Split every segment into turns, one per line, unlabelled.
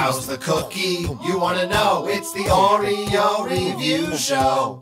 How's the cookie? You wanna know? It's the Oreo Review Show.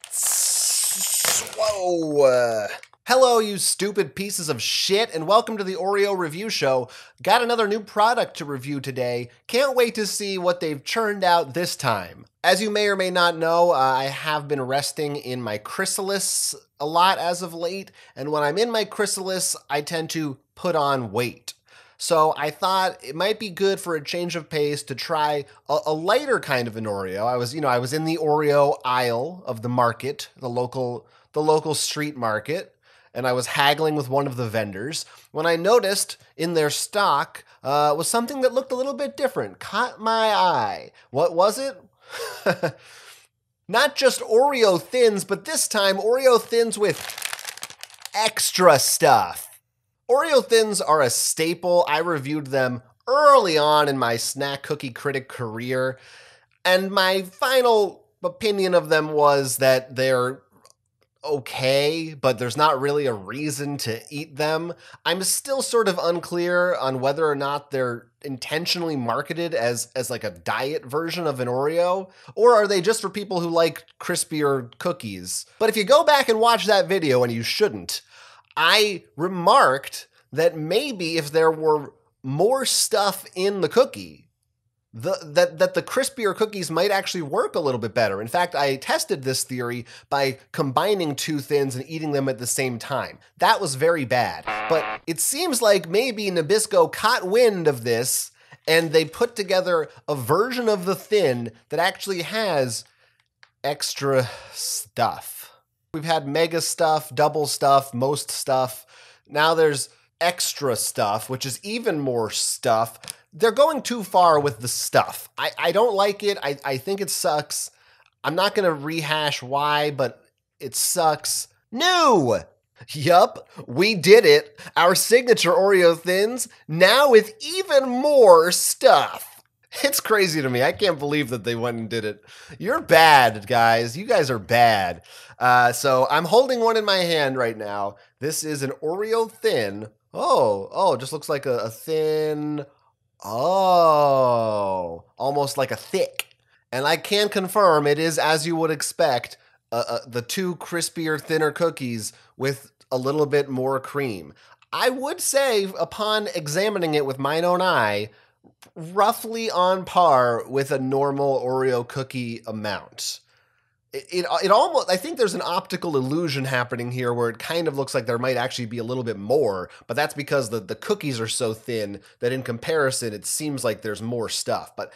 Whoa. Hello, you stupid pieces of shit, and welcome to the Oreo Review Show. Got another new product to review today. Can't wait to see what they've churned out this time. As you may or may not know, I have been resting in my chrysalis a lot as of late, and when I'm in my chrysalis, I tend to put on weight. So I thought it might be good for a change of pace to try a lighter kind of an Oreo. I was in the Oreo aisle of the market, the local street market, and I was haggling with one of the vendors when I noticed in their stock was something that looked a little bit different. Caught my eye. What was it? Not just Oreo Thins, but this time Oreo Thins with extra stuff. Oreo Thins are a staple. I reviewed them early on in my snack cookie critic career, and my final opinion of them was that they're okay, but there's not really a reason to eat them. I'm still sort of unclear on whether or not they're intentionally marketed as like a diet version of an Oreo, or are they just for people who like crispier cookies? But if you go back and watch that video, and you shouldn't, I remarked that maybe if there were more stuff in the cookie, that the crispier cookies might actually work a little bit better. In fact, I tested this theory by combining two thins and eating them at the same time. That was very bad. But it seems like maybe Nabisco caught wind of this, and they put together a version of the thin that actually has extra stuff. We've had mega stuff, double stuff, most stuff. Now there's extra stuff, which is even more stuff. They're going too far with the stuff. I don't like it. I think it sucks. I'm not going to rehash why, but it sucks. No! Yup, we did it. Our signature Oreo Thins, now with even more stuff. It's crazy to me. I can't believe that they went and did it. You're bad, guys. You guys are bad. So I'm holding one in my hand right now. This is an Oreo Thin. Oh, it just looks like a thin. Oh, almost like a thick. And I can confirm it is, as you would expect, the two crispier, thinner cookies with a little bit more cream. I would say, upon examining it with mine own eye, roughly on par with a normal Oreo cookie amount. It almost, I think there's an optical illusion happening here where it kind of looks like there might actually be a little bit more, but that's because the cookies are so thin that in comparison it seems like there's more stuff. But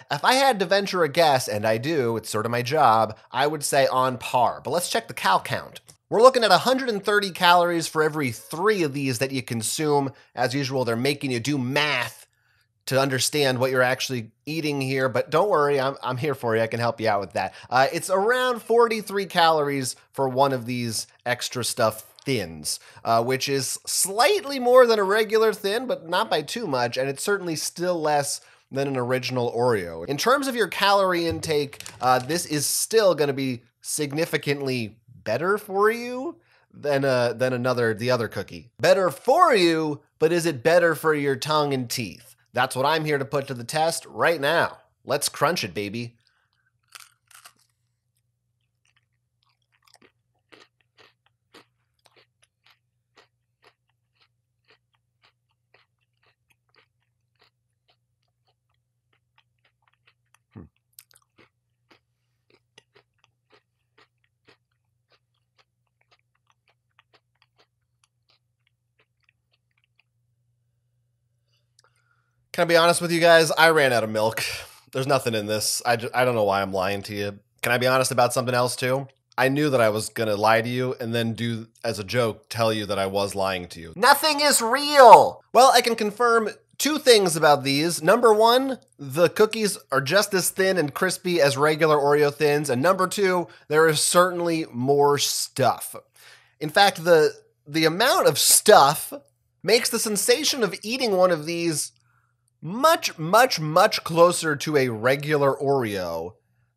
if I had to venture a guess, and I do, it's sort of my job, I would say on par. But let's check the cal count. We're looking at 130 calories for every 3 of these that you consume. As usual, they're making you do math to understand what you're actually eating here, but don't worry, I'm here for you. I can help you out with that. It's around 43 calories for one of these extra stuff thins, which is slightly more than a regular thin, but not by too much, and it's certainly still less than an original Oreo. In terms of your calorie intake, this is still going to be significantly better for you than the other cookie. Better for you, but is it better for your tongue and teeth? That's what I'm here to put to the test right now. Let's crunch it, baby. Can I be honest with you guys? I ran out of milk. There's nothing in this. I don't know why I'm lying to you. Can I be honest about something else too? I knew that I was going to lie to you and then do, as a joke, tell you that I was lying to you. Nothing is real! Well, I can confirm 2 things about these. Number 1, the cookies are just as thin and crispy as regular Oreo Thins. And number 2, there is certainly more stuff. In fact, the amount of stuff makes the sensation of eating one of these much, much, much closer to a regular Oreo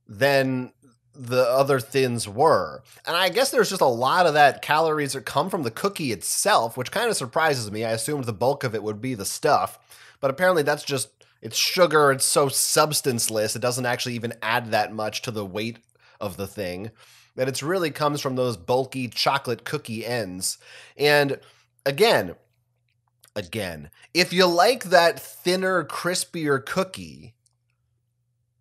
than the other thins were. And I guess there's just a lot of that calories that come from the cookie itself, which kind of surprises me. I assumed the bulk of it would be the stuff, but apparently that's just It's sugar, it's so substanceless, it doesn't actually even add that much to the weight of the thing, that it really comes from those bulky chocolate cookie ends. And again, if you like that thinner, crispier cookie,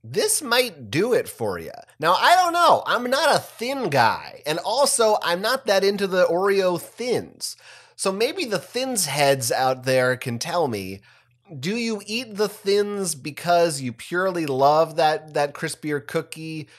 this might do it for you. Now, I don't know. I'm not a thin guy. And also, I'm not that into the Oreo thins. So maybe the thins heads out there can tell me, do you eat the thins because you purely love that crispier cookie?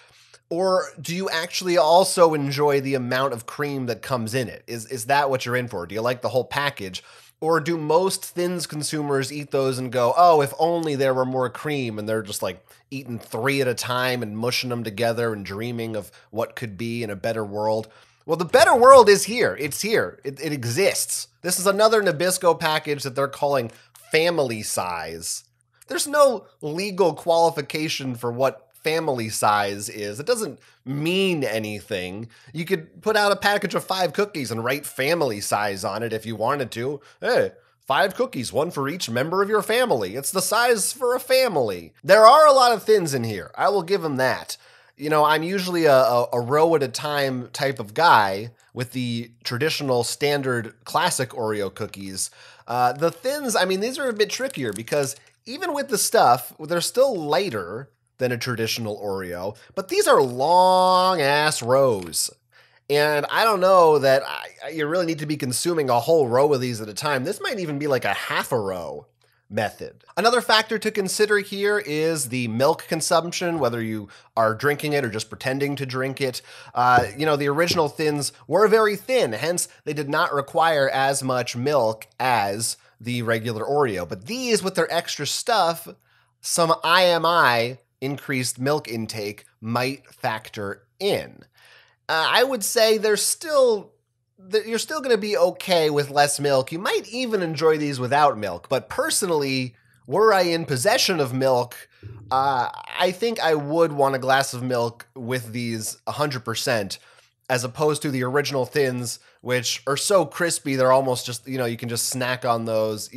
Or do you actually also enjoy the amount of cream that comes in it? Is that what you're in for? Do you like the whole package? Or do most thins consumers eat those and go, oh, if only there were more cream, and they're just like eating 3 at a time and mushing them together and dreaming of what could be in a better world? Well, the better world is here. It's here. It exists. This is another Nabisco package that they're calling family size. There's no legal qualification for what family size is. It doesn't mean anything. You could put out a package of 5 cookies and write family size on it if you wanted to. Hey, 5 cookies, 1 for each member of your family. It's the size for a family. There are a lot of thins in here. I will give them that. You know, I'm usually a row at a time type of guy with the traditional standard classic Oreo cookies. The thins, I mean, these are a bit trickier because even with the stuff, they're still lighter than a traditional Oreo, but these are long ass rows. And I don't know that you really need to be consuming a whole row of these at a time. This might even be like a half a row method. Another factor to consider here is the milk consumption, whether you are drinking it or just pretending to drink it. You know, the original thins were very thin, hence they did not require as much milk as the regular Oreo. But these, with their extra stuff, some IMI, increased milk intake, might factor in. I would say you're still going to be okay with less milk. You might even enjoy these without milk. But personally, were I in possession of milk, I think I would want a glass of milk with these 100%, as opposed to the original thins, which are so crispy, they're almost just, you know, you can just snack on those.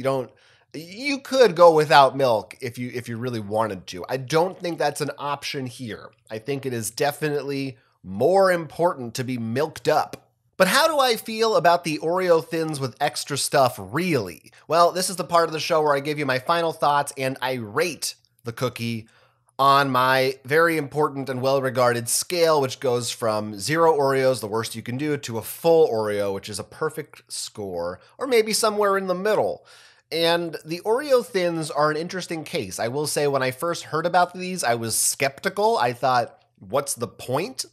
You could go without milk if you really wanted to. I don't think that's an option here. I think it is definitely more important to be milked up. But how do I feel about the Oreo thins with extra stuff, really? Well, this is the part of the show where I give you my final thoughts and I rate the cookie on my very important and well-regarded scale, which goes from 0 Oreos, the worst you can do, to a full Oreo, which is a perfect score, or maybe somewhere in the middle. And the Oreo thins are an interesting case. I will say when I first heard about these, I was skeptical. I thought, what's the point?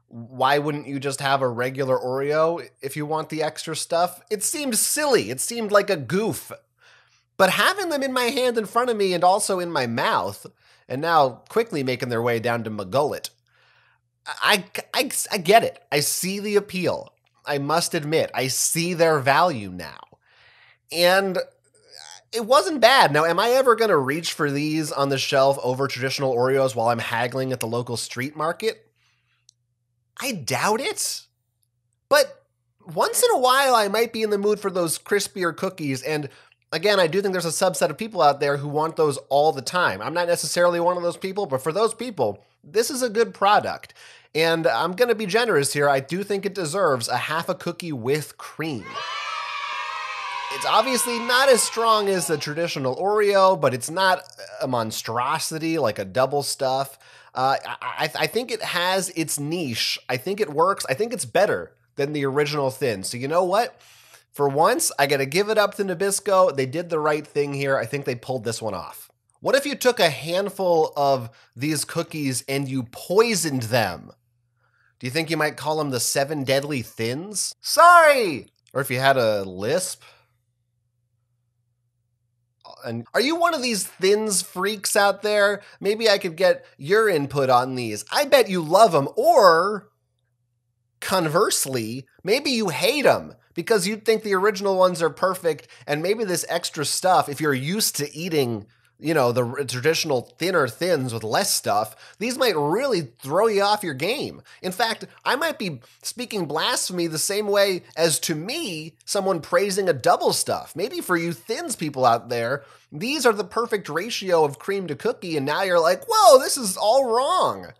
Why wouldn't you just have a regular Oreo if you want the extra stuff? It seemed silly. It seemed like a goof. But having them in my hand in front of me and also in my mouth, and now quickly making their way down to my gullet, I get it. I see the appeal. I must admit, I see their value now. And it wasn't bad. Now, am I ever going to reach for these on the shelf over traditional Oreos while I'm haggling at the local street market? I doubt it. But once in a while, I might be in the mood for those crispier cookies. And again, I do think there's a subset of people out there who want those all the time. I'm not necessarily one of those people, but for those people, this is a good product. And I'm going to be generous here. I do think it deserves a half a cookie with cream. It's obviously not as strong as the traditional Oreo, but it's not a monstrosity like a double stuff. I think it has its niche. I think it works. I think it's better than the original thin. So you know what? For once, I got to give it up to Nabisco. They did the right thing here. I think they pulled this one off. What if you took a handful of these cookies and you poisoned them? Do you think you might call them the 7 deadly thins? Sorry! Or if you had a lisp? And are you one of these thins freaks out there? Maybe I could get your input on these. I bet you love them. Or conversely, maybe you hate them because you think the original ones are perfect. And maybe this extra stuff, if you're used to eating, you know, the traditional thinner thins with less stuff, these might really throw you off your game. In fact, I might be speaking blasphemy the same way as, to me, someone praising a double stuff. Maybe for you thins people out there, these are the perfect ratio of cream to cookie, and now you're like, whoa, this is all wrong.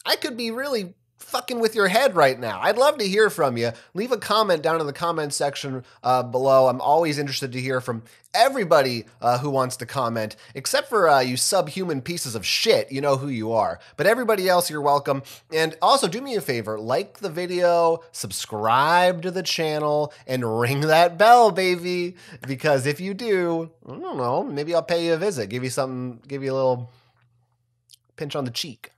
I could be really fucking with your head right now. I'd love to hear from you. Leave a comment down in the comment section below. I'm always interested to hear from everybody who wants to comment, except for you subhuman pieces of shit. You know who you are. But everybody else, you're welcome. And also, do me a favor. Like the video, subscribe to the channel, and ring that bell, baby. Because if you do, I don't know, maybe I'll pay you a visit. Give you something, give you a little pinch on the cheek.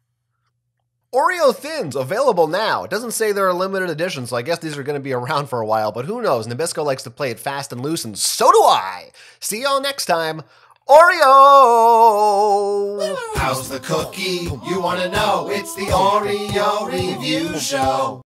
Oreo Thins, available now. It doesn't say they're a limited edition, so I guess these are going to be around for a while, but who knows? Nabisco likes to play it fast and loose, and so do I. See y'all next time. Oreo!
How's the cookie? You want to know? It's the Oreo Review Show.